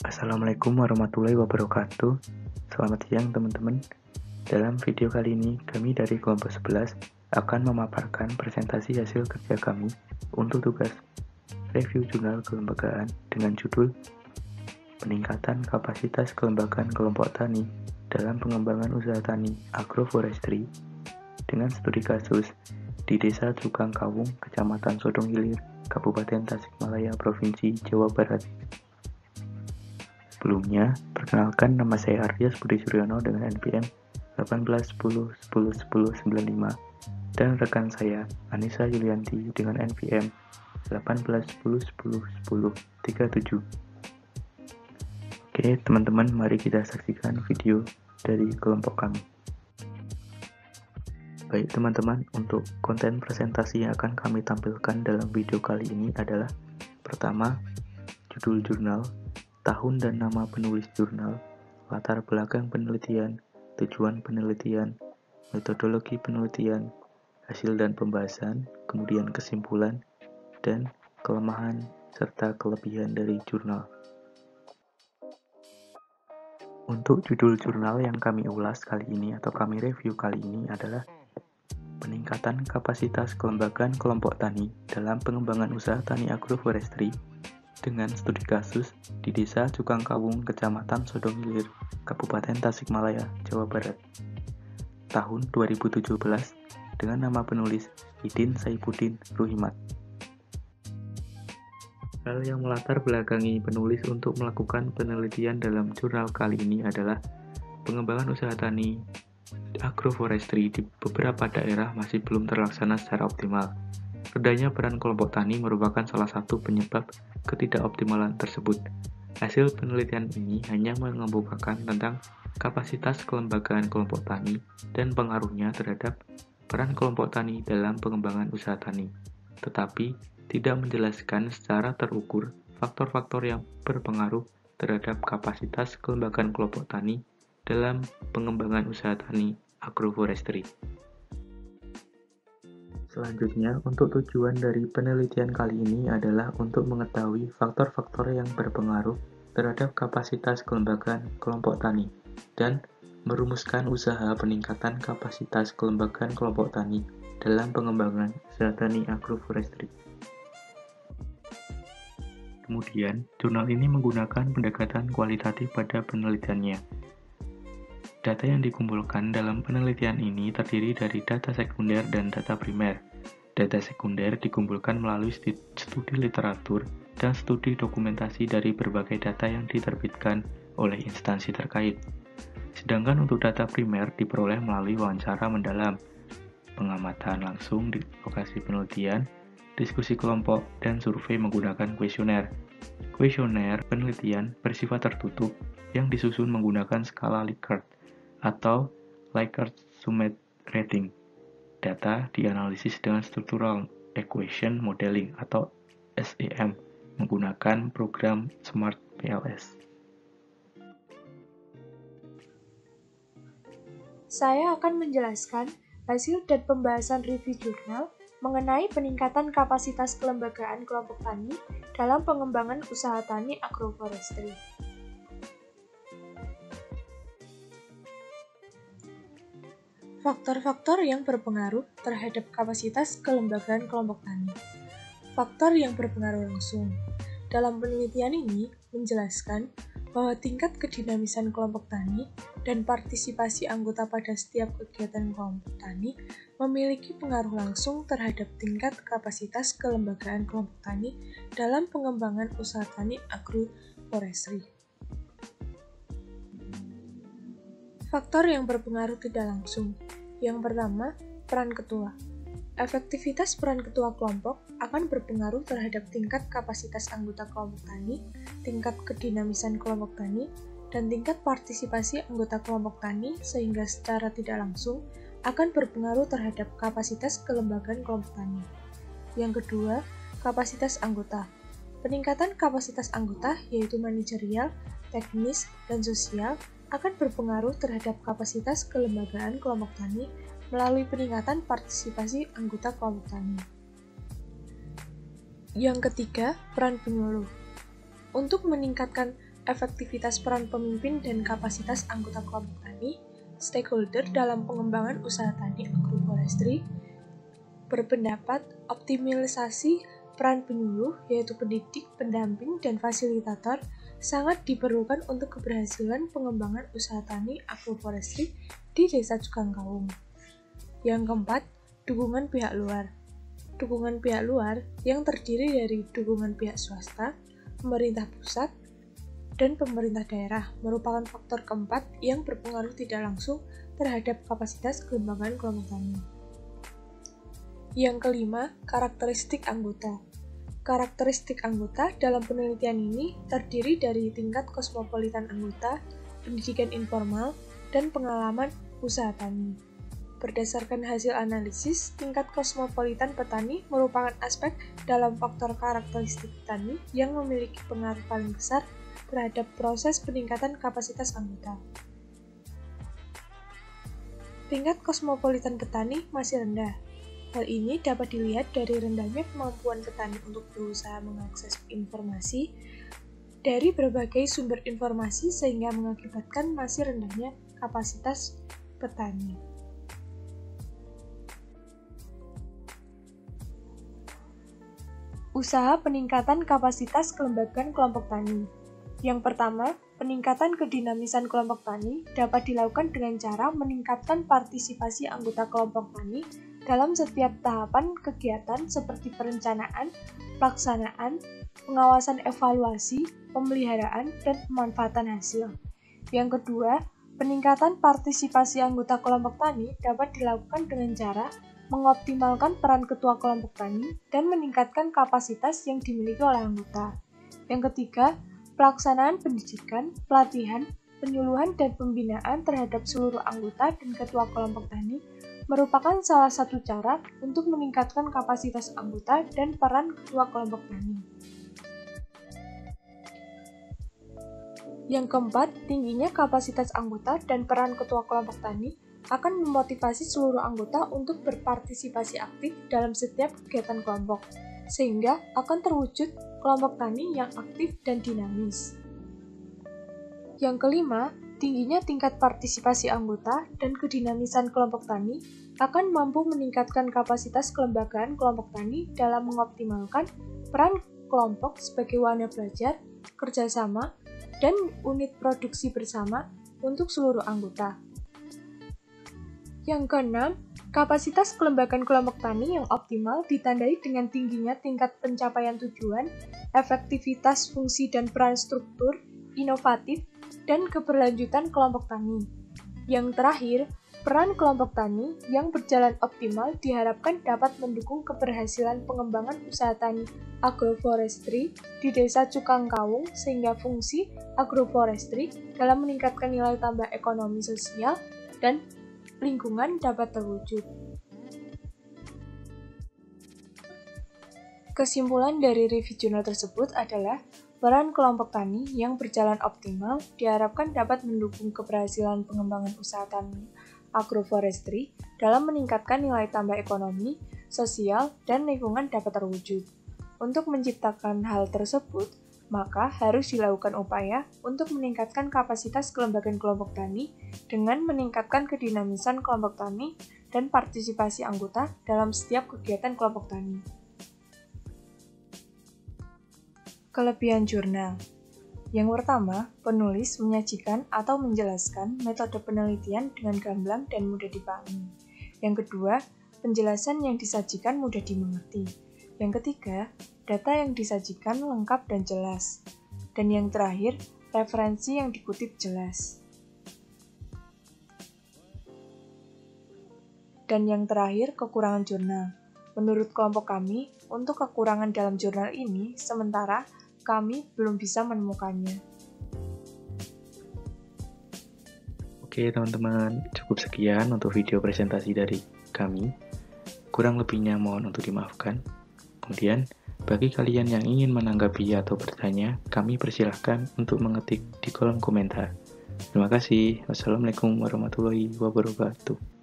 Assalamualaikum warahmatullahi wabarakatuh. Selamat siang teman-teman. Dalam video kali ini, kami dari kelompok 11 akan memaparkan presentasi hasil kerja kami untuk tugas review jurnal kelembagaan dengan judul Peningkatan Kapasitas Kelembagaan Kelompok Tani dalam Pengembangan Usaha Tani Agroforestry dengan studi kasus di Desa Cukang Kawung, Kecamatan Sodong Hilir, Kabupaten Tasikmalaya, Provinsi Jawa Barat. Sebelumnya, perkenalkan nama saya Aryas Budi Suryono dengan NPM 1810101095 dan rekan saya Anissa Yulianti dengan NPM 1810101037. Oke, teman-teman, mari kita saksikan video dari kelompok kami. Baik teman-teman, untuk konten presentasi yang akan kami tampilkan dalam video kali ini adalah pertama, judul jurnal, tahun dan nama penulis jurnal, latar belakang penelitian, tujuan penelitian, metodologi penelitian, hasil dan pembahasan, kemudian kesimpulan, dan kelemahan serta kelebihan dari jurnal. Untuk judul jurnal yang kami ulas kali ini atau kami review kali ini adalah Peningkatan Kapasitas Kelembagaan Kelompok Tani dalam Pengembangan Usaha Tani Agroforestry dengan studi kasus di Desa Cukang Kawung, Kecamatan Sodong Hilir, Kabupaten Tasikmalaya, Jawa Barat. Tahun 2017 dengan nama penulis Idin Saifuddin Ruhimat. Hal yang melatar belakangi penulis untuk melakukan penelitian dalam jurnal kali ini adalah pengembangan usaha tani agroforestry di beberapa daerah masih belum terlaksana secara optimal. Rendahnya peran kelompok tani merupakan salah satu penyebab ketidakoptimalan tersebut. Hasil penelitian ini hanya mengemukakan tentang kapasitas kelembagaan kelompok tani dan pengaruhnya terhadap peran kelompok tani dalam pengembangan usaha tani, tetapi tidak menjelaskan secara terukur faktor-faktor yang berpengaruh terhadap kapasitas kelembagaan kelompok tani dalam pengembangan usaha tani agroforestry. Selanjutnya, untuk tujuan dari penelitian kali ini adalah untuk mengetahui faktor-faktor yang berpengaruh terhadap kapasitas kelembagaan kelompok tani dan merumuskan usaha peningkatan kapasitas kelembagaan kelompok tani dalam pengembangan usaha tani agroforestry. Kemudian, jurnal ini menggunakan pendekatan kualitatif pada penelitiannya. Data yang dikumpulkan dalam penelitian ini terdiri dari data sekunder dan data primer. Data sekunder dikumpulkan melalui studi literatur dan studi dokumentasi dari berbagai data yang diterbitkan oleh instansi terkait. Sedangkan untuk data primer diperoleh melalui wawancara mendalam, pengamatan langsung di lokasi penelitian, diskusi kelompok, dan survei menggunakan kuesioner. Kuesioner penelitian bersifat tertutup yang disusun menggunakan skala Likert atau Likert Summative Rating. Data dianalisis dengan Structural Equation Modeling atau SEM menggunakan program Smart PLS. Saya akan menjelaskan hasil dan pembahasan review jurnal mengenai peningkatan kapasitas kelembagaan kelompok tani dalam pengembangan usaha tani agroforestry. Faktor-faktor yang berpengaruh terhadap kapasitas kelembagaan kelompok tani. Faktor yang berpengaruh langsung. Dalam penelitian ini menjelaskan bahwa tingkat kedinamisan kelompok tani dan partisipasi anggota pada setiap kegiatan kelompok tani memiliki pengaruh langsung terhadap tingkat kapasitas kelembagaan kelompok tani dalam pengembangan usaha tani agroforestry. Faktor yang berpengaruh tidak langsung. Yang pertama, peran ketua. Efektivitas peran ketua kelompok akan berpengaruh terhadap tingkat kapasitas anggota kelompok tani, tingkat kedinamisan kelompok tani, dan tingkat partisipasi anggota kelompok tani sehingga secara tidak langsung akan berpengaruh terhadap kapasitas kelembagaan kelompok tani. Yang kedua, kapasitas anggota. Peningkatan kapasitas anggota yaitu manajerial, teknis, dan sosial akan berpengaruh terhadap kapasitas kelembagaan kelompok tani melalui peningkatan partisipasi anggota kelompok tani. Yang ketiga, peran penyuluh. Untuk meningkatkan efektivitas peran pemimpin dan kapasitas anggota kelompok tani, stakeholder dalam pengembangan usaha tani agroforestry, berpendapat optimalisasi peran penyuluh, yaitu pendidik, pendamping, dan fasilitator, sangat diperlukan untuk keberhasilan pengembangan usaha tani agroforestry di Desa Cukangkawung. Yang keempat, dukungan pihak luar. Dukungan pihak luar yang terdiri dari dukungan pihak swasta, pemerintah pusat, dan pemerintah daerah merupakan faktor keempat yang berpengaruh tidak langsung terhadap kapasitas pengembangan kelompok tani. Yang kelima, karakteristik anggota. Karakteristik anggota dalam penelitian ini terdiri dari tingkat kosmopolitan anggota, pendidikan informal, dan pengalaman usaha tani. Berdasarkan hasil analisis, tingkat kosmopolitan petani merupakan aspek dalam faktor karakteristik petani yang memiliki pengaruh paling besar terhadap proses peningkatan kapasitas anggota. Tingkat kosmopolitan petani masih rendah. Hal ini dapat dilihat dari rendahnya kemampuan petani untuk berusaha mengakses informasi dari berbagai sumber informasi sehingga mengakibatkan masih rendahnya kapasitas petani. Usaha peningkatan kapasitas kelembagaan kelompok tani. Yang pertama, peningkatan kedinamisan kelompok tani dapat dilakukan dengan cara meningkatkan partisipasi anggota kelompok tani dalam setiap tahapan kegiatan seperti perencanaan, pelaksanaan, pengawasan evaluasi, pemeliharaan, dan pemanfaatan hasil. Yang kedua, peningkatan partisipasi anggota kelompok tani dapat dilakukan dengan cara mengoptimalkan peran ketua kelompok tani dan meningkatkan kapasitas yang dimiliki oleh anggota. Yang ketiga, pelaksanaan pendidikan, pelatihan, penyuluhan, dan pembinaan terhadap seluruh anggota dan ketua kelompok tani merupakan salah satu cara untuk meningkatkan kapasitas anggota dan peran ketua kelompok tani. Yang keempat, tingginya kapasitas anggota dan peran ketua kelompok tani akan memotivasi seluruh anggota untuk berpartisipasi aktif dalam setiap kegiatan kelompok, sehingga akan terwujud kelompok tani yang aktif dan dinamis. Yang kelima, tingginya tingkat partisipasi anggota dan kedinamisan kelompok tani akan mampu meningkatkan kapasitas kelembagaan kelompok tani dalam mengoptimalkan peran kelompok sebagai wadah belajar, kerjasama, dan unit produksi bersama untuk seluruh anggota. Yang keenam, kapasitas kelembagaan kelompok tani yang optimal ditandai dengan tingginya tingkat pencapaian tujuan, efektivitas fungsi dan peran struktur, inovatif, dan keberlanjutan kelompok tani. Yang terakhir, peran kelompok tani yang berjalan optimal diharapkan dapat mendukung keberhasilan pengembangan usaha tani agroforestry di Desa Cukangkawung sehingga fungsi agroforestry dalam meningkatkan nilai tambah ekonomi sosial dan lingkungan dapat terwujud. Kesimpulan dari review jurnal tersebut adalah peran kelompok tani yang berjalan optimal diharapkan dapat mendukung keberhasilan pengembangan usaha tani agroforestry dalam meningkatkan nilai tambah ekonomi, sosial, dan lingkungan dapat terwujud. Untuk menciptakan hal tersebut, maka harus dilakukan upaya untuk meningkatkan kapasitas kelembagaan kelompok tani dengan meningkatkan kedinamisan kelompok tani dan partisipasi anggota dalam setiap kegiatan kelompok tani. Kelebihan jurnal. Yang pertama, penulis menyajikan atau menjelaskan metode penelitian dengan gamblang dan mudah dipahami. Yang kedua, penjelasan yang disajikan mudah dimengerti. Yang ketiga, data yang disajikan lengkap dan jelas. Dan yang terakhir, referensi yang dikutip jelas. Dan yang terakhir, kekurangan jurnal. Menurut kelompok kami, untuk kekurangan dalam jurnal ini, sementara kami belum bisa menemukannya. Oke teman-teman, cukup sekian untuk video presentasi dari kami. Kurang lebihnya mohon untuk dimaafkan. Kemudian, bagi kalian yang ingin menanggapi atau bertanya, kami persilahkan untuk mengetik di kolom komentar. Terima kasih. Wassalamualaikum warahmatullahi wabarakatuh.